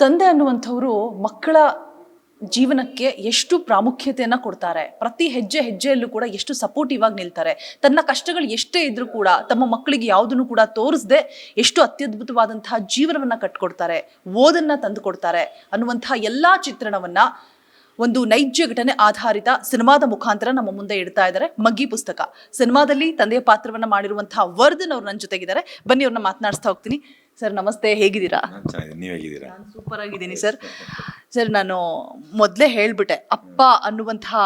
ತಂದೆ ಅನ್ನುವಂಥವ್ರು ಮಕ್ಕಳ ಜೀವನಕ್ಕೆ ಎಷ್ಟು ಪ್ರಾಮುಖ್ಯತೆಯನ್ನ ಕೊಡ್ತಾರೆ, ಪ್ರತಿ ಹೆಜ್ಜೆ ಹೆಜ್ಜೆಯಲ್ಲೂ ಕೂಡ ಎಷ್ಟು ಸಪೋರ್ಟಿವ್ ಆಗಿ ನಿಲ್ತಾರೆ, ತನ್ನ ಕಷ್ಟಗಳು ಎಷ್ಟೇ ಇದ್ರೂ ಕೂಡ ತಮ್ಮ ಮಕ್ಕಳಿಗೆ ಯಾವುದನ್ನು ಕೂಡ ತೋರಿಸದೆ ಎಷ್ಟು ಅತ್ಯದ್ಭುತವಾದಂತಹ ಜೀವನವನ್ನ ಕಟ್ಕೊಡ್ತಾರೆ, ಓದನ್ನ ತಂದು ಕೊಡ್ತಾರೆ ಅನ್ನುವಂತಹ ಎಲ್ಲಾ ಚಿತ್ರಣವನ್ನ ಒಂದು ನೈಜ ಘಟನೆ ಆಧಾರಿತ ಸಿನಿಮಾದ ಮುಖಾಂತರ ನಮ್ಮ ಮುಂದೆ ಇಡ್ತಾ ಇದ್ದಾರೆ. ಮಗ್ಗಿ ಪುಸ್ತಕ ಸಿನಿಮಾದಲ್ಲಿ ತಂದೆಯ ಪಾತ್ರವನ್ನ ಮಾಡಿರುವಂತಹ ವರ್ಧನ್ ಅವ್ರು ನನ್ನ ಜೊತೆಗಿದ್ದಾರೆ. ಬನ್ನಿ ಅವ್ರನ್ನ ಮಾತನಾಡಿಸ್ತಾ ಹೋಗ್ತೀನಿ. ಸರ್ ನಮಸ್ತೆ, ಹೇಗಿದ್ದೀರಾ? ನೀವು ಹೇಗಿದ್ದೀರಾ? ನಾನು ಸೂಪರ್ ಆಗಿದ್ದೀನಿ ಸರ್. ಸರ್ ನಾನು ಮೊದಲೇ ಹೇಳ್ಬಿಟ್ಟೆ, ಅಪ್ಪ ಅನ್ನುವಂತಹ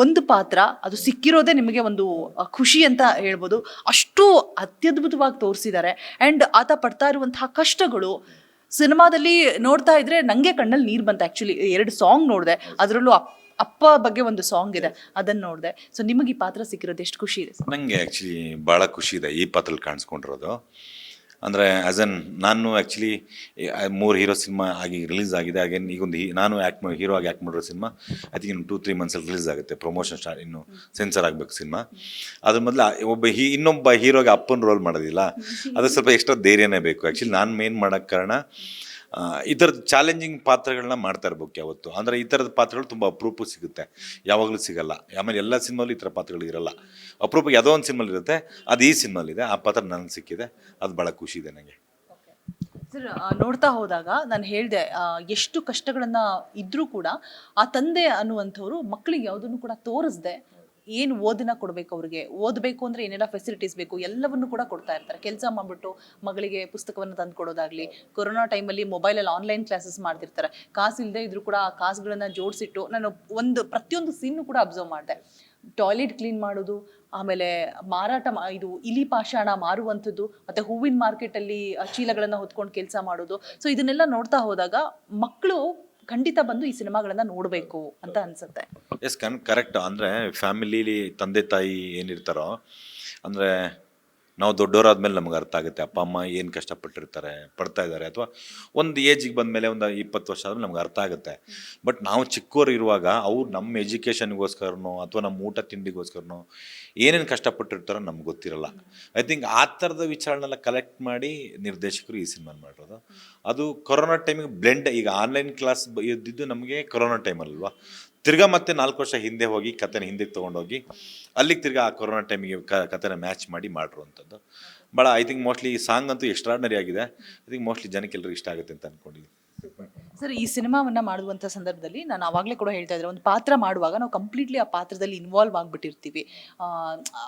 ಒಂದು ಪಾತ್ರ ಅದು ಸಿಕ್ಕಿರೋದೇ ನಿಮಗೆ ಒಂದು ಖುಷಿ ಅಂತ ಹೇಳ್ಬೋದು. ಅಷ್ಟು ಅತ್ಯದ್ಭುತವಾಗಿ ತೋರಿಸಿದ್ದಾರೆ. ಆ್ಯಂಡ್ ಆತ ಪಡ್ತಾ ಇರುವಂತಹ ಕಷ್ಟಗಳು ಸಿನಿಮಾದಲ್ಲಿ ನೋಡ್ತಾ ಇದ್ರೆ ನನಗೆ ಕಣ್ಣಲ್ಲಿ ನೀರು ಬಂತು. ಆ್ಯಕ್ಚುಲಿ 2 ಸಾಂಗ್ ನೋಡಿದೆ, ಅದರಲ್ಲೂ ಅಪ್ಪ ಬಗ್ಗೆ ಒಂದು ಸಾಂಗ್ ಇದೆ, ಅದನ್ನು ನೋಡಿದೆ. ಸೊ ನಿಮಗೆ ಈ ಪಾತ್ರ ಸಿಕ್ಕಿರೋದು ಎಷ್ಟು ಖುಷಿ ಇದೆ? ನನಗೆ ಆ್ಯಕ್ಚುಲಿ ಭಾಳ ಖುಷಿ ಇದೆ ಈ ಪಾತ್ರದಲ್ಲಿ ಕಾಣಿಸ್ಕೊಂಡಿರೋದು. ಅಂದರೆ ಆ್ಯಸ್ ಎನ್ ನಾನು ಆ್ಯಕ್ಚುಲಿ 3 ಹೀರೋ ಸಿನಿಮಾ ಆಗಿ ರಿಲೀಸ್ ಆಗಿದೆ. ಹಾಗೇನು ಈಗೊಂದು ನಾನು ಹೀರೋ ಆಗಿ ಆ್ಯಕ್ಟ್ ಮಾಡಿರೋ ಸಿನಿಮಾ ಐ ಥಿಂಕ್ ಇನ್ನು 2-3 ಮಂತ್ಸಲ್ಲಿ ರಿಲೀಸ್ ಆಗುತ್ತೆ. ಪ್ರಮೋಷನ್ ಸ್ಟಾರ್ಟ್, ಇನ್ನು ಸೆನ್ಸರ್ ಆಗಬೇಕು ಸಿನಿಮಾ. ಅದ್ರ ಮೊದಲು ಇನ್ನೊಬ್ಬ ಹೀರೋಗೆ ಅಪ್ಪನ ರೋಲ್ ಮಾಡೋದಿಲ್ಲ, ಅದು ಸ್ವಲ್ಪ ಎಕ್ಸ್ಟ್ರಾ ಧೈರ್ಯನೇ ಬೇಕು. ಆ್ಯಕ್ಚುಲಿ ನಾನು ಮೇನ್ ಮಾಡೋಕ್ಕೆ ಕಾರಣ ಈ ಥರದ ಚಾಲೆಂಜಿಂಗ್ ಪಾತ್ರಗಳನ್ನ ಮಾಡ್ತಾ ಇರ್ಬೇಕು ಯಾವತ್ತು. ಅಂದರೆ ಈ ಥರದ ಪಾತ್ರಗಳು ತುಂಬ ಅಪರೂಪ ಸಿಗುತ್ತೆ, ಯಾವಾಗಲೂ ಸಿಗಲ್ಲ. ಆಮೇಲೆ ಎಲ್ಲ ಸಿನಿಮಾಲು ಈ ಥರ ಪಾತ್ರಗಳು ಇರಲ್ಲ, ಅಪರೂಪಕ್ಕೆ ಯಾವುದೋ ಒಂದು ಸಿನಿಮಾಲಿ ಇರುತ್ತೆ. ಅದು ಈ ಸಿನಿಮಾಲಿದೆ, ಆ ಪಾತ್ರ ನನಗೆ ಸಿಕ್ಕಿದೆ, ಅದು ಭಾಳ ಖುಷಿ ಇದೆ ನನಗೆ. ಸರ್ ನೋಡ್ತಾ ಹೋದಾಗ ನಾನು ಹೇಳಿದೆ, ಎಷ್ಟು ಕಷ್ಟಗಳನ್ನ ಇದ್ರೂ ಕೂಡ ಆ ತಂದೆ ಅನ್ನುವಂಥವ್ರು ಮಕ್ಕಳಿಗೆ ಯಾವುದನ್ನು ಕೂಡ ತೋರಿಸ್ದೆ ಏನು ಓದನ್ನ ಕೊಡಬೇಕು, ಅವ್ರಿಗೆ ಓದಬೇಕು ಅಂದರೆ ಏನೆಲ್ಲ ಫೆಸಿಲಿಟೀಸ್ ಬೇಕು ಎಲ್ಲವನ್ನು ಕೂಡ ಕೊಡ್ತಾ ಇರ್ತಾರೆ. ಕೆಲಸ ಮಾಡಿಬಿಟ್ಟು ಮಗಳಿಗೆ ಪುಸ್ತಕವನ್ನು ತಂದು ಕೊಡೋದಾಗಲಿ, ಕೊರೋನಾ ಟೈಮಲ್ಲಿ ಮೊಬೈಲಲ್ಲಿ ಆನ್ಲೈನ್ ಕ್ಲಾಸಸ್ ಮಾಡ್ತಿರ್ತಾರೆ. ಕಾಸಿಲ್ಲದೆ ಇದ್ರೂ ಕೂಡ ಆ ಕಾಸುಗಳನ್ನು ಜೋಡಿಸಿಟ್ಟು ನಾನು ಪ್ರತಿಯೊಂದು ಸೀನು ಕೂಡ ಅಬ್ಸರ್ವ್ ಮಾಡಿದೆ. ಟಾಯ್ಲೆಟ್ ಕ್ಲೀನ್ ಮಾಡೋದು, ಆಮೇಲೆ ಮಾರಾಟ ಇದು ಇಲಿ ಪಾಷಾಣ ಮಾರುವಂಥದ್ದು, ಮತ್ತು ಹೂವಿನ ಮಾರ್ಕೆಟಲ್ಲಿ ಚೀಲಗಳನ್ನು ಹೊತ್ಕೊಂಡು ಕೆಲಸ ಮಾಡೋದು. ಸೊ ಇದನ್ನೆಲ್ಲ ನೋಡ್ತಾ ಹೋದಾಗ ಮಕ್ಕಳು ಖಂಡಿತ ಬಂದು ಈ ಸಿನಿಮಾಗಳನ್ನ ನೋಡಬೇಕು ಅಂತ ಅನ್ಸುತ್ತೆ. Yes correct. ಅಂದರೆ ಫ್ಯಾಮಿಲಿಲಿ ತಂದೆ ತಾಯಿ ಏನಿರ್ತಾರೋ, ಅಂದರೆ ನಾವು ದೊಡ್ಡವರಾದ್ಮೇಲೆ ನಮ್ಗೆ ಅರ್ಥ ಆಗುತ್ತೆ ಅಪ್ಪ ಅಮ್ಮ ಏನು ಪಡ್ತಾ ಇದ್ದಾರೆ, ಅಥವಾ ಒಂದು ಏಜಿಗೆ ಬಂದಮೇಲೆ ಒಂದು 20 ವರ್ಷ ಆದರೂ ನಮ್ಗೆ ಅರ್ಥ ಆಗುತ್ತೆ. ಬಟ್ ನಾವು ಚಿಕ್ಕವರು ಇರುವಾಗ ಅವ್ರು ನಮ್ಮ ಎಜುಕೇಷನ್ಗೋಸ್ಕರನೋ ಅಥವಾ ನಮ್ಮ ಊಟ ತಿಂಡಿಗೋಸ್ಕರನೋ ಏನೇನು ಕಷ್ಟಪಟ್ಟಿರ್ತಾರೋ ನಮ್ಗೆ ಗೊತ್ತಿರಲ್ಲ. ಐ ಥಿಂಕ್ ಆ ಥರದ ವಿಚಾರನೆಲ್ಲ ಕಲೆಕ್ಟ್ ಮಾಡಿ ನಿರ್ದೇಶಕರು ಈ ಸಿನಿಮಾ ಮಾಡಿರೋದು. ಅದು ಕೊರೋನಾ ಟೈಮಿಗೆ ಬ್ಲೆಂಡ್, ಈಗ ಆನ್ಲೈನ್ ಕ್ಲಾಸ್ ಇದ್ದಿದ್ದು ನಮಗೆ ಕೊರೋನಾ ಟೈಮಲ್ವಾ, ತಿರ್ಗಾ ಮತ್ತೆ 4 ವರ್ಷ ಹಿಂದೆ ಹೋಗಿ ಕಥೆನ ಹಿಂದಕ್ಕೆ ತೊಗೊಂಡೋಗಿ ಅಲ್ಲಿಗೆ ತಿರ್ಗಾ ಆ ಕೊರೋನಾ ಟೈಮಿಗೆ ಕಥೆನ ಮ್ಯಾಚ್ ಮಾಡಿ ಮಾಡಿರುವಂಥದ್ದು. ಭಾಳ ಐ ಥಿಂಕ್ ಮೋಸ್ಟ್ಲಿ ಈ ಸಾಂಗ್ ಅಂತೂ ಎಕ್ಸ್ಟ್ರಾರ್ಡನರಿ ಆಗಿದೆ. ಐ ಥಿಂಕ್ ಮೋಸ್ಟ್ಲಿ ಜನಕ್ಕೆ ಎಲ್ಲರಿಗೂ ಇಷ್ಟ ಆಗುತ್ತೆ ಅಂತ ಅಂದ್ಕೊಂಡಿದ್ದೀನಿ. ಸರ್ ಈ ಸಿನಿಮಾವನ್ನ ಮಾಡುವಂಥ ಸಂದರ್ಭದಲ್ಲಿ ನಾನು ಆವಾಗಲೇ ಕೂಡ ಹೇಳ್ತಾ ಇದ್ದೆ, ಒಂದು ಪಾತ್ರ ಮಾಡುವಾಗ ನಾವು ಕಂಪ್ಲೀಟ್ಲಿ ಆ ಪಾತ್ರದಲ್ಲಿ ಇನ್ವಾಲ್ವ್ ಆಗಿಬಿಟ್ಟಿರ್ತೀವಿ.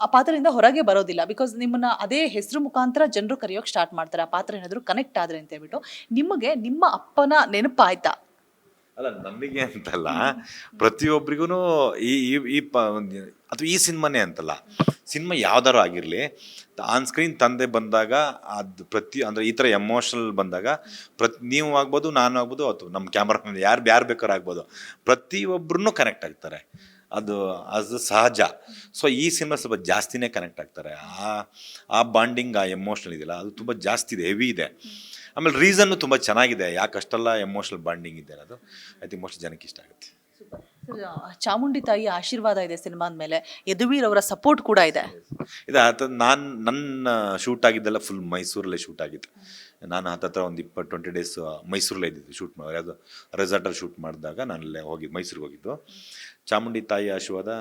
ಆ ಪಾತ್ರದಿಂದ ಹೊರಗೆ ಬರೋದಿಲ್ಲ. ಬಿಕಾಸ್ ನಿಮ್ಮನ್ನ ಅದೇ ಹೆಸರು ಮುಖಾಂತರ ಜನರು ಕರೆಯೋಕೆ ಸ್ಟಾರ್ಟ್ ಮಾಡ್ತಾರೆ, ಆ ಪಾತ್ರ ಏನಾದರೂ ಕನೆಕ್ಟ್ ಆದರೆ ಅಂತ ಹೇಳ್ಬಿಟ್ಟು. ನಿಮಗೆ ನಿಮ್ಮ ಅಪ್ಪನ ನೆನಪಾಯ್ತಾ? ಅಲ್ಲ, ನನಗೆ ಅಂತಲ್ಲ, ಪ್ರತಿಯೊಬ್ಬರಿಗೂ ಅಥವಾ ಈ ಸಿನಿಮಾನೇ ಅಂತಲ್ಲ, ಸಿನಿಮಾ ಯಾವ್ದಾರು ಆಗಿರಲಿ, ಆನ್ ಸ್ಕ್ರೀನ್ ತಂದೆ ಬಂದಾಗ ಅದು ಅಂದರೆ ಈ ಥರ ಎಮೋಷನಲ್ ಬಂದಾಗ ನೀವು ಆಗ್ಬೋದು, ನಾನು ಆಗ್ಬೋದು, ಅಥವಾ ನಮ್ಮ ಕ್ಯಾಮ್ರಾ ಯಾರು ಬೇಕಾದ್ರೂ ಆಗ್ಬೋದು, ಪ್ರತಿಯೊಬ್ಬರೂ ಕನೆಕ್ಟ್ ಆಗ್ತಾರೆ. ಅದು ಸಹಜ. ಸೊ ಈ ಸಿನಿಮಾ ಸ್ವಲ್ಪ ಜಾಸ್ತಿನೇ ಕನೆಕ್ಟ್ ಆಗ್ತಾರೆ. ಆ ಬಾಂಡಿಂಗ್, ಆ ಎಮೋಷನಲ್ ಇದೆಯಲ್ಲ, ಅದು ತುಂಬ ಜಾಸ್ತಿ ಇದೆ, ಹೆವಿ ಇದೆ. ಆಮೇಲೆ ರೀಸನ್ನು ತುಂಬ ಚೆನ್ನಾಗಿದೆ, ಯಾಕೆ ಅಷ್ಟೆಲ್ಲ ಎಮೋಷನಲ್ ಬಾಂಡಿಂಗ್ ಇದೆ ಅನ್ನೋದು ಐ ಥಿಂಕ್ ಮೋಸ್ಟ್ ಜನಕ್ಕೆ ಇಷ್ಟ ಆಗುತ್ತೆ. ಚಾಮುಂಡಿ ತಾಯಿ ಆಶೀರ್ವಾದ ಇದೆ ಸಿನಿಮಾದ ಮೇಲೆ, ಯದುವೀರ್ ಅವರ ಸಪೋರ್ಟ್ ಕೂಡ ಇದೆ. ನನ್ನ ಶೂಟ್ ಆಗಿದ್ದೆಲ್ಲ ಫುಲ್ ಮೈಸೂರಲ್ಲೇ ಶೂಟ್ ಆಗಿತ್ತು. ನಾನು ಹತ್ತತ್ರ ಒಂದು 20 ಡೇಸ್ ಮೈಸೂರಲ್ಲೇ ಇದ್ದಿದ್ದು ಶೂಟ್ ಮಾಡಿ. ಅದು ರೆಸಾರ್ಟಲ್ಲಿ ಶೂಟ್ ಮಾಡಿದಾಗ ನಾನಲ್ಲೇ ಮೈಸೂರಿಗೆ ಹೋಗಿದ್ದು. ಚಾಮುಂಡಿ ತಾಯಿ ಆಶೀರ್ವಾದ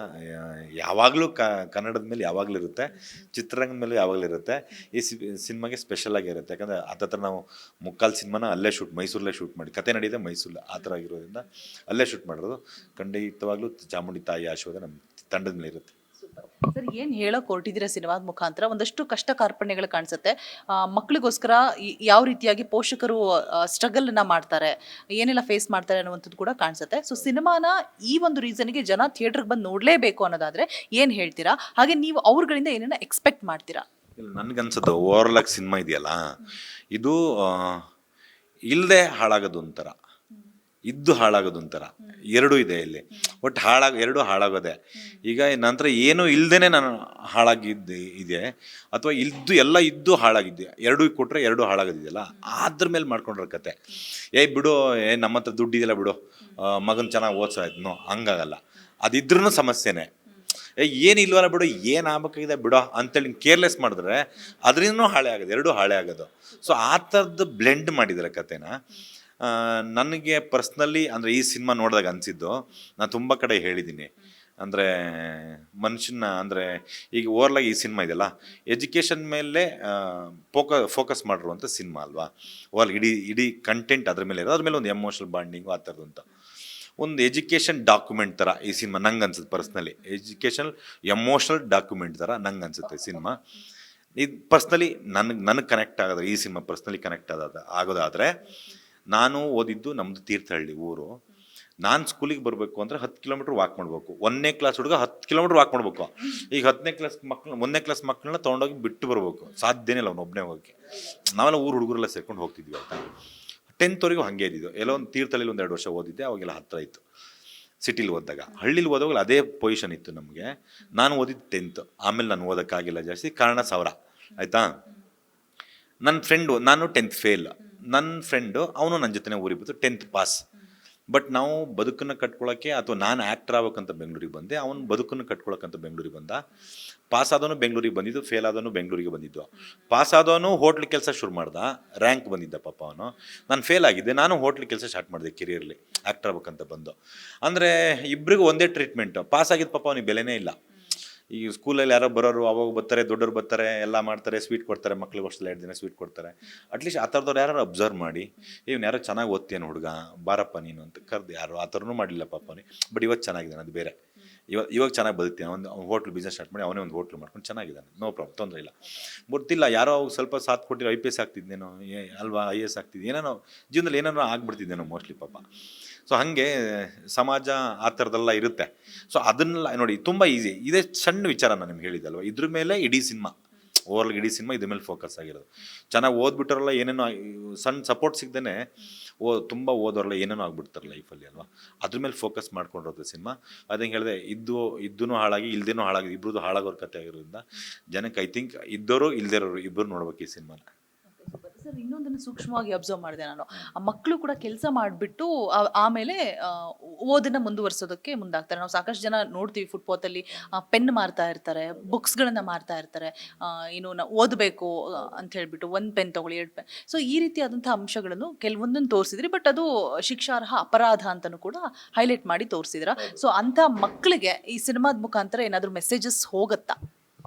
ಯಾವಾಗಲೂ ಕನ್ನಡದ ಮೇಲೆ ಯಾವಾಗಲೂ ಇರುತ್ತೆ, ಚಿತ್ರರಂಗದ ಮೇಲೂ ಯಾವಾಗಲೂ ಇರುತ್ತೆ. ಈ ಸಿನಿಮಾಗೆ ಸ್ಪೆಷಲ್ ಆಗಿರುತ್ತೆ, ಯಾಕಂದರೆ ಹತ್ತತ್ರ ನಾವು 3/4 ಸಿನಿಮಾನ ಅಲ್ಲೇ ಮೈಸೂರಲ್ಲೇ ಶೂಟ್ ಮಾಡಿ, ಕತೆ ನಡೆಯೋದೇ ಮೈಸೂರಲ್ಲಿ, ಆ ಥರ ಆಗಿರೋದ್ರಿಂದ ಅಲ್ಲೇ ಶೂಟ್ ಮಾಡಿರೋದು. ಖಂಡಿತವಾಗ್ಲೂ ಚಾಮುಂಡಿ ತಾಯಿ ಆಶೀರ್ವಾದ ನಮ್ಮ ತಂಡದ ಮೇಲೆ ಇರುತ್ತೆ. ಸರ್ ಏನು ಹೇಳೋಕೆ ಹೊರಟಿದ್ದೀರಾ ಸಿನಿಮಾದ ಮುಖಾಂತರ? ಒಂದಷ್ಟು ಕಷ್ಟ ಕಾರ್ಪಣ್ಯಗಳು ಕಾಣಿಸುತ್ತೆ. ಮಕ್ಕಳಿಗೋಸ್ಕರ ಯಾವ ರೀತಿಯಾಗಿ ಪೋಷಕರು ಸ್ಟ್ರಗಲ್ನ ಮಾಡ್ತಾರೆ, ಏನೆಲ್ಲ ಫೇಸ್ ಮಾಡ್ತಾರೆ ಅನ್ನುವಂಥದ್ದು ಕೂಡ ಕಾಣಿಸುತ್ತೆ. ಸೊ ಸಿನಿಮಾನ ಈ ಒಂದು ರೀಸನ್ಗೆ ಜನ ಥಿಯೇಟ್ರಿಗೆ ಬಂದು ನೋಡಲೇಬೇಕು ಅನ್ನೋದಾದರೆ ಏನು ಹೇಳ್ತೀರಾ? ಹಾಗೆ ನೀವು ಅವ್ರಗಳಿಂದ ಏನೇನ ಎಕ್ಸ್ಪೆಕ್ಟ್ ಮಾಡ್ತೀರಾ? ನನಗನ್ಸುತ್ತೆ ಓವರಾಲ್ ಆಗಿ ಸಿನಿಮಾ ಇದೆಯಲ್ಲ, ಇದು ಇಲ್ಲದೆ ಹಾಳಾಗೋದು ಒಂಥರ, ಇದ್ದು ಹಾಳಾಗೋದು ಒಂಥರ, ಎರಡೂ ಇದೆ ಇಲ್ಲಿ. ಒಟ್ಟು ಎರಡೂ ಹಾಳಾಗೋದೆ. ಈಗ ನಂತರ ಏನೂ ಇಲ್ಲದೇ ನಾನು ಇದೆ, ಅಥವಾ ಎಲ್ಲ ಇದ್ದು ಹಾಳಾಗಿದ್ದೆ, ಎರಡೂ ಕೊಟ್ಟರೆ ಎರಡೂ ಹಾಳಾಗೋದಿದೆಯಲ್ಲ, ಅದ್ರ ಮೇಲೆ ಮಾಡ್ಕೊಂಡಿರೋ ಕತೆ. ಬಿಡು, ನಮ್ಮ ಹತ್ರ ದುಡ್ಡಿದೆಯಲ್ಲ ಬಿಡು, ಮಗನ ಚೆನ್ನಾಗಿ ಓದಿಸಾಯ್ತು, ಹಂಗಾಗಲ್ಲ. ಅದಿದ್ರೂ ಸಮಸ್ಯೆನೇ. ಏನಿಲ್ವಲ್ಲ ಬಿಡು, ಏನು ಆಗ್ಬೇಕಾಗಿದೆ ಬಿಡೋ ಅಂತೇಳಿ ಕೇರ್ಲೆಸ್ ಮಾಡಿದ್ರೆ ಅದರಿಂದನೂ ಹಾಳೆ ಆಗೋದು, ಎರಡೂ ಹಾಳೆ ಆಗೋದು. ಸೊ ಆ ಥರದ್ದು ಬ್ಲೆಂಡ್ ಮಾಡಿದ್ದಾರೆ ಕತೆನ. ನನಗೆ ಪರ್ಸ್ನಲಿ ಅಂದರೆ ಈ ಸಿನಿಮಾ ನೋಡಿದಾಗ ಅನಿಸಿದ್ದು, ನಾನು ತುಂಬ ಕಡೆ ಹೇಳಿದ್ದೀನಿ, ಅಂದರೆ ಮನುಷ್ಯನ ಅಂದರೆ ಈಗ ಓವರ್ಲಾಗಿ ಈ ಸಿನಿಮಾ ಇದೆಯಲ್ಲ, ಎಜುಕೇಷನ್ ಮೇಲೆ ಫೋಕಸ್ ಮಾಡಿರುವಂಥ ಸಿನಿಮಾ ಅಲ್ವಾ. ಓವರ್ ಇಡೀ ಕಂಟೆಂಟ್ ಅದ್ರ ಮೇಲೆ ಇರೋದು, ಅದ್ರ ಮೇಲೆ ಒಂದು ಎಮೋಷನಲ್ ಬಾಂಡಿಂಗು ಆ ಥರದ್ದು ಅಂತ ಒಂದು ಎಜುಕೇಷನ್ ಡಾಕ್ಯುಮೆಂಟ್ ಥರ ಈ ಸಿನಿಮಾ ನಂಗೆ ಅನ್ಸುತ್ತೆ. ಪರ್ಸ್ನಲಿ ಎಜುಕೇಷನಲ್ ಎಮೋಷನಲ್ ಡಾಕ್ಯುಮೆಂಟ್ ಥರ ನಂಗೆ ಅನ್ಸುತ್ತೆ ಸಿನಿಮಾ. ಇದು ಪರ್ಸ್ನಲಿ ನನಗೆ ಕನೆಕ್ಟ್ ಆಗೋದು ಈ ಸಿನಿಮಾ ಪರ್ಸ್ನಲಿ ಕನೆಕ್ಟ್ ಆಗೋದಾದರೆ, ನಾನು ಓದಿದ್ದು ನಮ್ಮದು ತೀರ್ಥಹಳ್ಳಿ ಊರು. ನಾನು ಸ್ಕೂಲಿಗೆ ಬರಬೇಕು ಅಂದರೆ 10 ಕಿಲೋಮೀಟ್ರ್ ವಾಕ್ ಮಾಡಬೇಕು. 1ನೇ ಕ್ಲಾಸ್ ಹುಡುಗ 10 ಕಿಲೋಮೀಟ್ರ್ ವಾಕ್ ಮಾಡಬೇಕು. ಈಗ 10ನೇ ಕ್ಲಾಸ್ ಮಕ್ಕಳು 1ನೇ ಕ್ಲಾಸ್ ಮಕ್ಕಳನ್ನ ತೊಗೊಂಡೋಗಿ ಬಿಟ್ಟು ಬರಬೇಕು, ಸಾಧ್ಯನೇ ಇಲ್ಲ ಒಬ್ಬನೇ ಹೋಗೋಕ್ಕೆ. ನಾವೆಲ್ಲ ಊರು ಹುಡುಗರೆಲ್ಲ ಸೇರ್ಕೊಂಡು ಹೋಗ್ತಿದ್ವಿ ಆಯಿತಾ. 10th ಹಾಗೆ ಇದ್ದಿದ್ದು. ಎಲ್ಲೋ ಒಂದು ತೀರ್ಥಹಳ್ಳಿಲಿ 1-2 ವರ್ಷ ಓದಿದ್ದೆ, ಅವಾಗೆಲ್ಲ ಹತ್ತಿರ ಇತ್ತು. ಸಿಟಿಲಿ ಓದಿದಾಗ, ಹಳ್ಳಿಲಿ ಓದೋವಾಗ ಅದೇ ಪೊಸಿಷನ್ ಇತ್ತು ನಮಗೆ. ನಾನು ಓದಿದ್ದು 10th, ಆಮೇಲೆ ನಾನು ಓದೋಕ್ಕಾಗಿಲ್ಲ ಜಾಸ್ತಿ, ಕಾರಣ 1000 ಆಯಿತಾ. ನನ್ನ ಫ್ರೆಂಡು, ನಾನು 10th ಫೇಲ್, ನನ್ನ ಫ್ರೆಂಡು ಅವನು ನನ್ನ ಜೊತೆ ಊರಿಗೆ ಬಂದು 10th ಪಾಸ್. ಬಟ್ ನಾವು ಬದುಕನ್ನು ಕಟ್ಕೊಳ್ಳೋಕ್ಕೆ, ಅಥವಾ ನಾನು ಆ್ಯಕ್ಟರ್ ಆಗ್ಬೇಕಂತ ಬೆಂಗಳೂರಿಗೆ ಬಂದೆ, ಅವನು ಬದುಕನ್ನು ಕಟ್ಕೊಳ್ಳೋಕ್ಕಂತ ಬೆಂಗಳೂರಿಗೆ ಬಂದ. ಪಾಸ್ ಆದವನು ಬೆಂಗಳೂರಿಗೆ ಬಂದಿದ್ದು, ಫೇಲ್ ಆದವನು ಬೆಂಗಳೂರಿಗೆ ಬಂದಿದ್ದು. ಪಾಸ್ ಆದವನು ಹೋಟ್ಲ್ ಕೆಲಸ ಶುರು ಮಾಡ್ದ, ರ್ಯಾಂಕ್ ಬಂದಿದ್ದ ಪಾಪ ಅವನು. ನಾನು ಫೇಲ್ ಆಗಿದ್ದೆ, ನಾನು ಹೋಟ್ಲ್ ಕೆಲಸ ಸ್ಟಾರ್ಟ್ ಮಾಡಿದೆ ಕೆರಿಯರ್ಲಿ, ಆ್ಯಕ್ಟರ್ ಆಗ್ಬೇಕಂತ ಬಂದು. ಅಂದರೆ ಇಬ್ಬರಿಗೂ ಒಂದೇ ಟ್ರೀಟ್ಮೆಂಟು. ಪಾಸ್ ಆಗಿದ್ದು ಪಾಪ ಅವನಿಗೆ ಬೆಲೆನೇ ಇಲ್ಲ. ಈ ಸ್ಕೂಲಲ್ಲಿ ಯಾರೋ ಬರೋರು ಅವಾಗ ಬರ್ತಾರೆ, ದೊಡ್ಡವ್ರು ಬರ್ತಾರೆ, ಎಲ್ಲ ಮಾಡ್ತಾರೆ, ಸ್ವೀಟ್ ಕೊಡ್ತಾರೆ, ಮಕ್ಳಿಗೆ ವರ್ಷದಲ್ಲಿ 2 ದಿನ ಸ್ವೀಟ್ ಕೊಡ್ತಾರೆ. ಅಟ್ಲೀಸ್ಟ್ ಆ ಥರದವ್ರು ಯಾರು ಅಬ್ಸರ್ವ್ ಮಾಡಿ, ಇವ್ನು ಯಾರೋ ಚೆನ್ನಾಗಿ ಓದ್ತೇನು ಹುಡುಗ, ಬಾರಪ್ಪ ನೀನು ಅಂತ ಕರೆದು, ಯಾರು ಆ ಥರನೂ ಮಾಡಲಿಲ್ಲ ಪಾಪ ಅವನಿಗೆ. ಬಟ್ ಇವತ್ತು ಚೆನ್ನಾಗಿದ್ದಾನೆ, ಅದು ಬೇರೆ. ಇವಾಗ ಚೆನ್ನಾಗಿ ಬದುಕ್ತೀನಿ. ಅವ್ನು ಹೋಟ್ಲ್ ಬಿಸ್ನೆಸ್ ಸ್ಟಾರ್ಟ್ ಮಾಡಿ, ಅವನೇ ಒಂದು ಹೋಟ್ಲ್ ಮಾಡ್ಕೊಂಡು ಚೆನ್ನಾಗಿದ್ದಾನೆ, ನೋ ಪ್ರಾಬ್ಲಮ್, ತೊಂದರೆ ಇಲ್ಲ. ಗೊತ್ತಿಲ್ಲ, ಯಾರೋ ಸ್ವಲ್ಪ ಸಾಥ್ ಕೊಟ್ಟಿರೋ IPS ಆಗ್ತಿದ್ದೇನೋ ಅಲ್ವಾ, IAS ಆಗ್ತಿದ್ದೆ, ಏನೇನೋ ಜೀವನದಲ್ಲಿ ಏನೇನೋ ಆಗ್ಬಿಡ್ತಿದ್ದೇನೋ ಮೋಸ್ಟ್ಲಿ ಪಾಪ. ಸೊ ಹಾಗೆ ಸಮಾಜ ಆ ಥರದ್ದೆಲ್ಲ ಇರುತ್ತೆ. ಸೊ ಅದನ್ನೆಲ್ಲ ನೋಡಿ, ತುಂಬ ಈಸಿ. ಇದೇ ಸಣ್ಣ ವಿಚಾರ ನಾನು ನಿಮ್ಗೆ ಹೇಳಿದ್ದಲ್ವ, ಇದ್ರ ಮೇಲೆ ಇಡೀ ಸಿನಿಮಾ, ಓವರ್ಲ್ ಇಡೀ ಸಿನಿಮಾ ಇದ್ರ ಮೇಲೆ ಫೋಕಸ್ ಆಗಿರೋದು. ಚೆನ್ನಾಗಿ ಓದ್ಬಿಟ್ಟರಲ್ಲ, ಏನೇನೋ ಸಣ್ಣ ಸಪೋರ್ಟ್ ಸಿಗ್ದೇ ತುಂಬ ಓದೋರಲ್ಲ ಏನೇನೋ ಆಗ್ಬಿಡ್ತಾರೆ ಲೈಫಲ್ಲಿ ಅಲ್ವಾ. ಅದ್ರ ಮೇಲೆ ಫೋಕಸ್ ಮಾಡ್ಕೊಂಡಿರೋದು ಸಿನಿಮಾ. ಅದಂಗೆ ಹೇಳಿದೆ, ಇದ್ದೂ ಹಾಳಾಗಿ ಇಲ್ದೇನೂ ಹಾಳಾಗಿ, ಇಬ್ಬರದು ಹಾಳಾಗೋರ ಕತೆ ಆಗಿರೋದ್ರಿಂದ ಜನಕ್ಕೆ ಐ ಥಿಂಕ್ ಇದ್ದವರು ಇಲ್ದಿರೋರು ಇಬ್ಬರು ನೋಡ್ಬೇಕು ಈ ಸಿನಿಮಾನ. ಸರ್, ಇನ್ನೊಂದನ್ನು ಸೂಕ್ಷ್ಮವಾಗಿ ಅಬ್ಸರ್ವ್ ಮಾಡಿದೆ ನಾನು. ಆ ಮಕ್ಕಳು ಕೂಡ ಕೆಲಸ ಮಾಡಿಬಿಟ್ಟು ಆಮೇಲೆ ಓದನ್ನ ಮುಂದುವರಿಸೋದಕ್ಕೆ ಮುಂದಾಗ್ತಾರೆ. ನಾವು ಸಾಕಷ್ಟು ಜನ ನೋಡ್ತೀವಿ ಫುಟ್ಪಾತಲ್ಲಿ ಪೆನ್ ಮಾರ್ತಾ ಇರ್ತಾರೆ, ಬುಕ್ಸ್ಗಳನ್ನು ಮಾರ್ತಾ ಇರ್ತಾರೆ. ಏನು ಓದಬೇಕು ಅಂತ ಹೇಳ್ಬಿಟ್ಟು 1 ಪೆನ್ ತಗೊಳ್ಳಿ 2 ಪೆನ್. ಸೊ ಈ ರೀತಿಯಾದಂಥ ಅಂಶಗಳನ್ನು ಕೆಲವೊಂದನ್ನು ತೋರಿಸಿದ್ರಿ, ಬಟ್ ಅದು ಶಿಕ್ಷಾರ್ಹ ಅಪರಾಧ ಅಂತಲೂ ಕೂಡ ಹೈಲೈಟ್ ಮಾಡಿ ತೋರಿಸಿದ್ರ. ಸೊ ಅಂಥ ಮಕ್ಕಳಿಗೆ ಈ ಸಿನಿಮಾದ ಮುಖಾಂತರ ಏನಾದರೂ ಮೆಸೇಜಸ್ ಹೋಗುತ್ತಾ?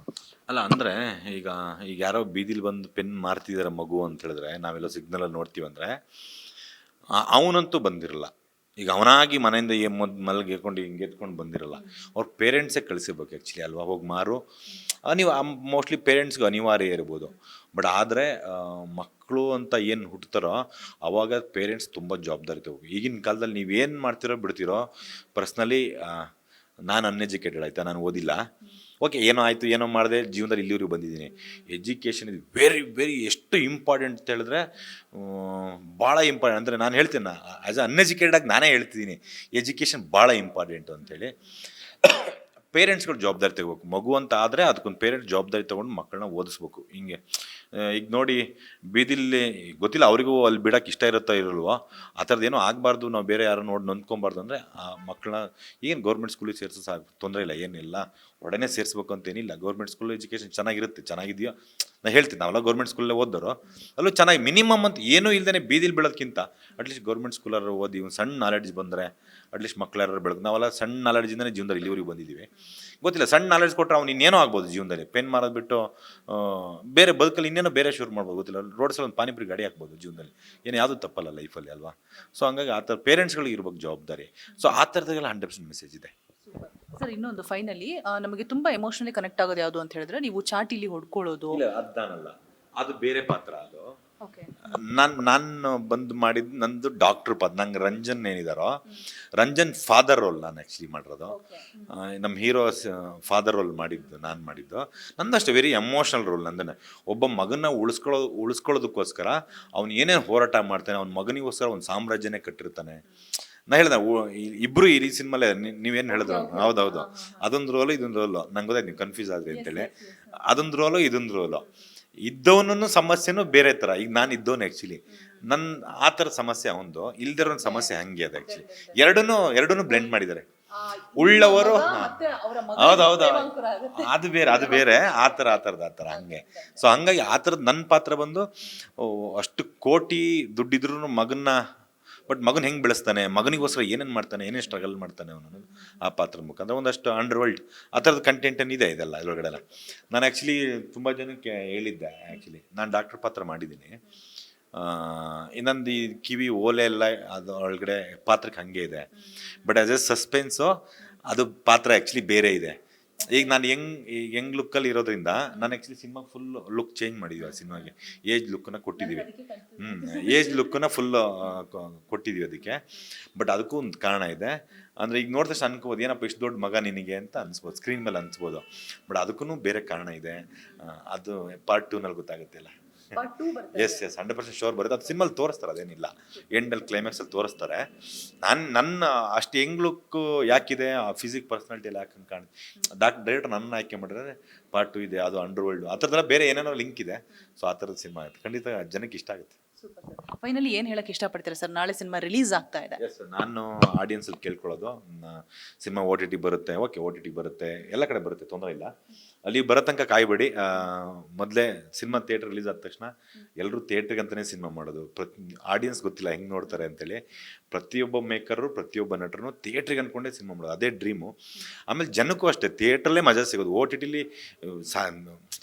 ಅಲ್ಲ ಅಂದರೆ ಈಗ ಯಾರೋ ಬೀದಿಲಿ ಬಂದು ಪೆನ್ ಮಾರ್ತಿದ್ದಾರೆ ಮಗು ಅಂತ ಹೇಳಿದ್ರೆ, ನಾವೆಲ್ಲ ಸಿಗ್ನಲಲ್ಲಿ ನೋಡ್ತೀವಿ ಅಂದರೆ ಅವನಂತೂ ಬಂದಿರಲ್ಲ. ಈಗ ಅವನಾಗಿ ಮನೆಯಿಂದ ಮಲಗಿಕೊಂಡು ಹಿಂಗೆ ಎತ್ಕೊಂಡು ಬಂದಿರಲ್ಲ. ಅವ್ರ ಪೇರೆಂಟ್ಸೇ ಕಳಿಸಿರ್ಬೇಕು ಆ್ಯಕ್ಚುಲಿ ಅಲ್ವಾ, ಹೋಗಿ ಮಾರು. ನೀವು ಮೋಸ್ಟ್ಲಿ ಪೇರೆಂಟ್ಸ್ಗೆ ಅನಿವಾರ್ಯ ಇರ್ಬೋದು. ಬಟ್ ಆದರೆ ಮಕ್ಕಳು ಅಂತ ಏನು ಹುಟ್ಟುತ್ತಾರೋ ಅವಾಗ ಪೇರೆಂಟ್ಸ್ ತುಂಬ ಜವಾಬ್ದಾರಿ ತಗೋಬೇಕು. ಈಗಿನ ಕಾಲದಲ್ಲಿ ನೀವೇನು ಮಾಡ್ತಿರೋ ಬಿಡ್ತಿರೋ, ಪರ್ಸ್ನಲಿ ನಾನು ಅನ್ಎಜುಕೇಟೆಡ್ ಆಯಿತಾ, ನಾನು ಓದಿಲ್ಲ, ಓಕೆ, ಏನೋ ಆಯಿತು, ಏನೋ ಮಾಡಿದೆ, ಜೀವನದಲ್ಲಿ ಇಲ್ಲಿವರೆಗೂ ಬಂದಿದ್ದೀನಿ. ಎಜುಕೇಷನ್ ಇದು ವೆರಿ ಎಷ್ಟು ಇಂಪಾರ್ಟೆಂಟ್ ಅಂತ ಹೇಳಿದ್ರೆ ಭಾಳ ಇಂಪಾರ್ಟೆಂಟ್. ಅಂದರೆ ನಾನು ಹೇಳ್ತೀನಿ, ಆ್ಯಸ್ ಅ ಅನ್ಎಜುಕೇಟೆಡಾಗಿ ನಾನೇ ಹೇಳ್ತಿದ್ದೀನಿ, ಎಜುಕೇಷನ್ ಭಾಳ ಇಂಪಾರ್ಟೆಂಟು ಅಂಥೇಳಿ. ಪೇರೆಂಟ್ಸ್ಗಳು ಜವಾಬ್ದಾರಿ ತಗೋಬೇಕು. ಮಗು ಅಂತ ಆದರೆ ಅದಕ್ಕೊಂದು ಪೇರೆಂಟ್ ಜವಾಬ್ದಾರಿ ತೊಗೊಂಡು ಮಕ್ಕಳನ್ನ ಓದಿಸ್ಬೇಕು. ಹಿಂಗೆ ಈಗ ನೋಡಿ, ಬೀದಿಲಿ ಗೊತ್ತಿಲ್ಲ ಅವರಿಗೂ ಅಲ್ಲಿ ಬಿಡೋಕೆ ಇಷ್ಟ ಇರುತ್ತೋ ಇರಲ್ವೋ, ಆ ಥರದ್ದು ಏನೋ ಆಗಬಾರ್ದು, ನಾವು ಬೇರೆ ಯಾರೋ ನೋಡಿ ನೊಂದ್ಕೊಬಾರ್ದು ಅಂದರೆ ಆ ಮಕ್ಕಳನ್ನ ಏನು ಗೌರ್ಮೆಂಟ್ ಸ್ಕೂಲಿಗೆ ಸೇರಿಸೋ ತೊಂದರೆ ಇಲ್ಲ, ಏನಿಲ್ಲ, ಒಡನೆ ಸೇರಿಸ್ಬೇಕು ಅಂತೇನಿಲ್ಲ. ಗೌರ್ಮೆಂಟ್ ಸ್ಕೂಲ್ ಎಜುಕೇಷನ್ ಚೆನ್ನಾಗಿರುತ್ತೆ, ಚೆನ್ನಾಗಿದೆಯೋ ನಾನು ಹೇಳ್ತೀನಿ. ನಾವೆಲ್ಲ ಗೌರ್ಮೆಂಟ್ ಸ್ಕೂಲಲ್ಲೇ ಓದೋರು, ಅಲ್ಲೂ ಚೆನ್ನಾಗಿ ಮಿನಿಮಮ್ ಅಂತ ಏನೂ ಇಲ್ಲದೇ ಬೀದಿಲಿ ಬೀಳೋದಕ್ಕಿಂತ ಅಟ್ಲೀಸ್ಟ್ ಗೌರ್ಮೆಂಟ್ ಸ್ಕೂಲಾರು ಓದಿ ಒಂದು ಸಣ್ಣ ನಾಲೆಡ್ಜ್ ಬಂದರೆ ಅಟ್ಲೀಸ್ಟ್ ಮಕ್ಕಳಾರು ಬೆಳಗ್ಗೆ. ನಾವೆಲ್ಲ ಸಣ್ಣ ನಾಲೆಡ್ಜಿಂದನೇ ಜೀವನದಲ್ಲಿ ಇಲ್ಲಿವರೆಗೆ ಬಂದಿದ್ದೀವಿ. ಗೊತ್ತಿಲ್ಲ, ಸಣ್ಣ ನಾಲೆಡ್ಜ್ ಕೊಟ್ಟರೆ ಅವ್ನು ಇನ್ನೇನೋ ಆಗ್ಬೋದು ಜೀವನದಲ್ಲಿ. ಪೆನ್ ಮಾರೋದು ಬಿಟ್ಟು ಬೇರೆ ಬದುಕಲ್ಲಿ ಇನ್ನೇನೋ ಬೇರೆ ಶುರು ಮಾಡ್ಬೋದು, ಗೊತ್ತಿಲ್ಲ. ರೋಡ್ಸಲ್ಲಿ ಒಂದು ಪಾನಿಪುರಿ ಗಾಡಿ ಹಾಕ್ಬೋದು ಜೀವನದಲ್ಲಿ, ಏನು ಯಾವುದೂ ತಪ್ಪಲ್ಲ ಲೈಫಲ್ಲಿ ಅಲ್ವಾ. ಸೊ ಹಂಗಾಗಿ ಆ ಥರ ಪೇರೆಂಟ್ಸ್ಗಳಿಗೆ ಇರ್ಬೇಕು ಜವಾಬ್ದಾರಿ. ಸೊ ಆ ಥರದಾಗೆಲ್ಲ 100% ಮೆಸೇಜ್ ಇದೆ. ಸರ್, ಇನ್ನೊಂದು ಫೈನಲಿ ನಮಗೆ ತುಂಬಾ ಎಮೋಷನಲಿ ಕನೆಕ್ಟ್ ಆಗೋದು ಯಾವುದು ಅಂತ ಹೇಳಿದ್ರೆ, ನೀವು ಚಾಟಿಲಿ ಹೊಡ್ಕೊಳ್ಳೋದು. ಅದಾನಲ್ಲ, ಅದು ಬೇರೆ ಪಾತ್ರ. ಅದು ನಾನು ಬಂದು ಮಾಡಿದ್ದು ನಂದು ಡಾಕ್ಟ್ರ್ ಪಾತ್ರ. ನಂಗೆ ರಂಜನ್ ಏನಿದಾರೋ, ರಂಜನ್ ಫಾದರ್ ರೋಲ್ ನಾನು ಆ್ಯಕ್ಚುಲಿ ಮಾಡಿರೋದು. ನಮ್ಮ ಹೀರೋ ಫಾದರ್ ರೋಲ್ ನಾನು ಮಾಡಿದ್ದು. ನಂದಷ್ಟೇ ವೆರಿ ಎಮೋಷ್ನಲ್ ರೋಲ್. ನಂದನ್ನು ಒಬ್ಬ ಮಗನ ಉಳಿಸ್ಕೊಳ್ಳೋದಕ್ಕೋಸ್ಕರ ಅವ್ನು ಏನೇನು ಹೋರಾಟ ಮಾಡ್ತಾನೆ, ಅವ್ನ ಮಗನಿಗೋಸ್ಕರ ಒಂದು ಸಾಮ್ರಾಜ್ಯನೇ ಕಟ್ಟಿರ್ತಾನೆ. ನಾ ಹೇಳ್ದೆ, ಇಬ್ಬರು ಈ ಸಿನಿಮಾಲೇ ನೀವೇನು ಹೇಳಿದ್ರು, ಹೌದೌದು, ಅದೊಂದು ರೋಲು ಇದೊಂದು ರೋಲು. ನಂಗೆ ಗೊತ್ತಾಯ್ತು ನೀವು ಕನ್ಫ್ಯೂಸ್ ಆದ್ರಿ ಅಂತೇಳಿ. ಅದೊಂದು ರೋಲು ಇದೊಂದು ರೋಲು. ಇದ್ದವನೂ ಸಮಸ್ಯೆನೂ ಬೇರೆ ಥರ. ಈಗ ನಾನು ಇದ್ದವನು ಆ್ಯಕ್ಚುಲಿ, ನನ್ನ ಆ ಥರ ಸಮಸ್ಯೆ ಅವನದು, ಇಲ್ದಿರೋ ಒಂದು ಸಮಸ್ಯೆ ಹಂಗೆ ಅದು ಆ್ಯಕ್ಚುಲಿ. ಎರಡನ್ನೂ ಬ್ಲೆಂಡ್ ಮಾಡಿದ್ದಾರೆ. ಉಳ್ಳವರು, ಹೌದೌದು, ಅದು ಬೇರೆ ಆ ಥರ ಹಂಗೆ. ಸೊ ಹಂಗಾಗಿ ಆ ಥರದ್ದು ನನ್ನ ಪಾತ್ರ ಬಂದು, ಅಷ್ಟು ಕೋಟಿ ದುಡ್ಡಿದ್ರೂ ಮಗನ್ನ ಬಟ್ ಮಗನ ಹೆಂಗೆ ಬೆಳೆಸ್ತಾನೆ, ಮಗನಿಗೋಸ್ಕರ ಏನೇನು ಮಾಡ್ತಾನೆ, ಏನೇನು ಸ್ಟ್ರಗಲ್ ಮಾಡ್ತಾನೆ ಅವನು ಆ ಪಾತ್ರದ ಮುಖಾಂತರ ಒಂದಷ್ಟು ಅಂಡರ್ವರ್ಲ್ಡ್ ಆ ಥರದ ಕಂಟೆಂಟನ್ನು ಇದೆ ಇದೆಲ್ಲ ಇದರೊಳಗಡೆ ಎಲ್ಲ. ನಾನು ಆ್ಯಕ್ಚುಲಿ ತುಂಬ ಜನಕ್ಕೆ ಹೇಳಿದ್ದೆ, ಆ್ಯಕ್ಚುಲಿ ನಾನು ಡಾಕ್ಟರ್ ಪಾತ್ರ ಮಾಡಿದ್ದೀನಿ. ಇನ್ನೊಂದು ಈ ಕಿವಿ ಓಲೆ ಎಲ್ಲ ಅದು ಒಳಗಡೆ ಪಾತ್ರಕ್ಕೆ ಹಾಗೆ ಇದೆ. ಬಟ್ ಆಸ್ ಎ ಸಸ್ಪೆನ್ಸು ಅದು ಪಾತ್ರ ಆ್ಯಕ್ಚುಲಿ ಬೇರೆ ಇದೆ. ಈಗ ನಾನು ಯಂಗ್ ಲುಕ್ಕಲ್ಲಿ ಇರೋದ್ರಿಂದ ನಾನು actually cinema full look change ಮಾಡಿದ್ವಿ. ಆ ಸಿನಿಮಾಗೆ ಏಜ್ ಲುಕ್ಕನ್ನ ಕೊಟ್ಟಿದ್ದೀವಿ. ಏಜ್ ಲುಕ್ಕನ್ನ ಫುಲ್ ಕೊಟ್ಟಿದ್ದೀವಿ ಅದಕ್ಕೆ. ಬಟ್ ಅದಕ್ಕೂ ಒಂದು ಕಾರಣ ಇದೆ. ಅಂದರೆ ಈಗ ನೋಡಿದಷ್ಟು ಅನ್ಕೋಬೋದು ಏನಪ್ಪ ಇಷ್ಟು ದೊಡ್ಡ ಮಗ ನಿನಗೆ ಅಂತ ಅನ್ಸ್ಬೋದು, ಸ್ಕ್ರೀನ್ ಮೇಲೆ ಅನ್ಸ್ಬೋದು. ಬಟ್ ಅದಕ್ಕೂ ಬೇರೆ ಕಾರಣ ಇದೆ. ಅದು ಪಾರ್ಟ್ 2ನಲ್ಲಿ ಗೊತ್ತಾಗುತ್ತೆ ಅಲ್ಲ. ಎಸ್ 100% ಶೋರ್ ಬರುತ್ತೆ. ಅದು ಸಿನಿಮಲ್ಲಿ ತೋರಿಸ್ತಾರೆ, ಅದೇನಿಲ್ಲ, ಎಂಡಲ್ಲಿ ಕ್ಲೈಮ್ಯಾಕ್ಸಲ್ಲಿ ತೋರಿಸ್ತಾರೆ. ನನ್ನ ಅಷ್ಟು ಹೆಂಗ್ ಲುಕ್ ಯಾಕಿದೆ, ಆ ಫಿಸಿಕ್ ಪರ್ಸನಾಲಿಟಿ ಎಲ್ಲ ಯಾಕೆ ಕಾಣುತ್ತೆ, ಡೈರೆಕ್ಟರ್ ನನ್ನ ಆಯ್ಕೆ ಮಾಡಿದ್ರೆ ಪಾರ್ಟ್ 2 ಇದೆ, ಅದು ಅಂಡರ್ವರ್ಲ್ಡ್ ಆ ಥರದ್ದೆಲ್ಲ ಬೇರೆ ಏನೇನೋ ಲಿಂಕ್ ಇದೆ. ಸೊ ಆ ಥರದ ಸಿನಿಮಾ ಆಗುತ್ತೆ, ಖಂಡಿತ ಜನಕ್ಕೆ ಇಷ್ಟ ಆಗುತ್ತೆ. ಫೈನಲಿ ಏನು ಹೇಳಕ್ಕೆ ಇಷ್ಟಪಡ್ತೀರಾ ಸರ್? ನಾಳೆ ಸಿನಿಮಾ ರಿಲೀಸ್ ಆಗ್ತಾ ಇದೆ. ಎಸ್, ನಾನು ಆಡಿಯನ್ಸಲ್ಲಿ ಕೇಳ್ಕೊಳ್ಳೋದು, ಸಿನಿಮಾ OTT ಬರುತ್ತೆ, ಓಕೆ OTT ಬರುತ್ತೆ, ಎಲ್ಲ ಕಡೆ ಬರುತ್ತೆ, ತೊಂದರೆ ಇಲ್ಲ. ಅಲ್ಲಿ ಬರೋ ತನಕ ಕಾಯ್ಬೇಡಿ. ಮೊದಲೇ ಸಿನಿಮಾ ಥಿಯೇಟರ್ ರಿಲೀಸ್ ಆದ ತಕ್ಷಣ ಎಲ್ಲರೂ ಥಿಯೇಟ್ರಿಗೆ ಅಂತಲೇ ಸಿನಿಮಾ ಮಾಡೋದು. ಆಡಿಯನ್ಸ್ ಗೊತ್ತಿಲ್ಲ ಹೆಂಗೆ ನೋಡ್ತಾರೆ ಅಂತೇಳಿ ಪ್ರತಿಯೊಬ್ಬ ಮೇಕರು, ಪ್ರತಿಯೊಬ್ಬ ನಟರು ಥಿಯೇಟ್ರಿಗೆ ಅಂದ್ಕೊಂಡೇ ಸಿನಿಮಾ ಮಾಡೋದು, ಅದೇ ಡ್ರೀಮು. ಆಮೇಲೆ ಜನಕ್ಕೂ ಅಷ್ಟೇ ಥಿಯೇಟ್ರಲ್ಲೇ ಮಜಾ ಸಿಗೋದು. OTTಲಿ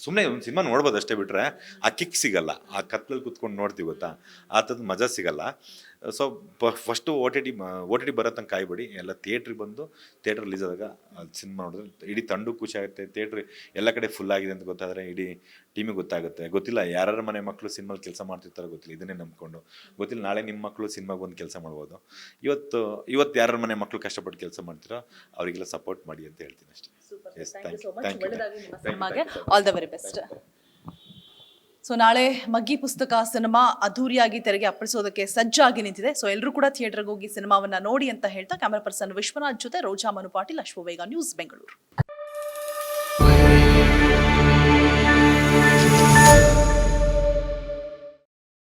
ಸುಮ್ಮನೆ ಒಂದು ಸಿನಿಮಾ ನೋಡ್ಬೋದು ಅಷ್ಟೇ, ಬಿಟ್ಟರೆ ಆ ಕಿಕ್ ಸಿಗಲ್ಲ. ಆ ಕತ್ಲಲ್ಲಿ ಕುತ್ಕೊಂಡು ನೋಡ್ತೀವಿ ಗೊತ್ತಾ, ಆ ಥರದ್ದು ಮಜಾ ಸಿಗಲ್ಲ. ಸೊ ಫಸ್ಟು OTT ಬರೋ ತನಕ ಕಾಯ್ಬೇಡಿ. ಎಲ್ಲ ಥಿಯೇಟ್ರಿಗೆ ಬಂದು ಥಿಯೇಟ್ರ್ ರಿಲೀಸ್ ಆದಾಗ ಸಿನಿಮಾ ನೋಡಿದ್ರೆ ಇಡೀ ತಂಡಕ್ಕೆ ಖುಷಿ ಆಗುತ್ತೆ. ಥಿಯೇಟ್ರ್ ಎಲ್ಲ ಕಡೆ ಫುಲ್ ಆಗಿದೆ ಅಂತ ಗೊತ್ತಾದರೆ ಇಡೀ ಟೀಮಿಗೆ ಗೊತ್ತಾಗುತ್ತೆ. ಗೊತ್ತಿಲ್ಲ ಯಾರ್ಯಾರ ಮನೆ ಮಕ್ಕಳು ಸಿನಿಮಾಲಿ ಕೆಲಸ ಮಾಡ್ತಿರ್ತಾರೋ ಗೊತ್ತಿಲ್ಲ, ಇದನ್ನೇ ನಂಬ್ಕೊಂಡು. ಗೊತ್ತಿಲ್ಲ ನಾಳೆ ನಿಮ್ಮ ಮಕ್ಕಳು ಸಿನಿಮಾಗೆ ಬಂದು ಕೆಲಸ ಮಾಡ್ಬೋದು. ಇವತ್ತು ಯಾರ್ಯಾರ ಮನೆ ಮಕ್ಕಳು ಕಷ್ಟಪಟ್ಟು ಕೆಲಸ ಮಾಡ್ತಿರೋ ಅವರಿಗೆಲ್ಲ ಸಪೋರ್ಟ್ ಮಾಡಿ ಅಂತ ಹೇಳ್ತೀನಿ ಅಷ್ಟೇ. Yes, thank you. All the very best. So ನಾಳೆ ಮಗ್ಗಿ ಪುಸ್ತಕ ಸಿನಿಮಾ ಅದ್ಧೂರಿಯಾಗಿ ತೆರೆಗೆ ಅಪ್ಪಳಿಸೋದಕ್ಕೆ ಸಜ್ಜಾಗಿ ನಿಂತಿದೆ. ಸೊ ಎಲ್ಲರೂ ಕೂಡ ಥಿಯೇಟರ್ಗೆ ಹೋಗಿ ಸಿನಿಮಾವನ್ನ ನೋಡಿ ಅಂತ ಹೇಳ್ತಾ ಕ್ಯಾಮರಾ ಪರ್ಸನ್ ವಿಶ್ವನಾಥ್ ಜೊತೆ ರೋಜಾ ಮನು ಪಾಟೀಲ್, ಅಶ್ವವೇಗ ನ್ಯೂಸ್, ಬೆಂಗಳೂರು.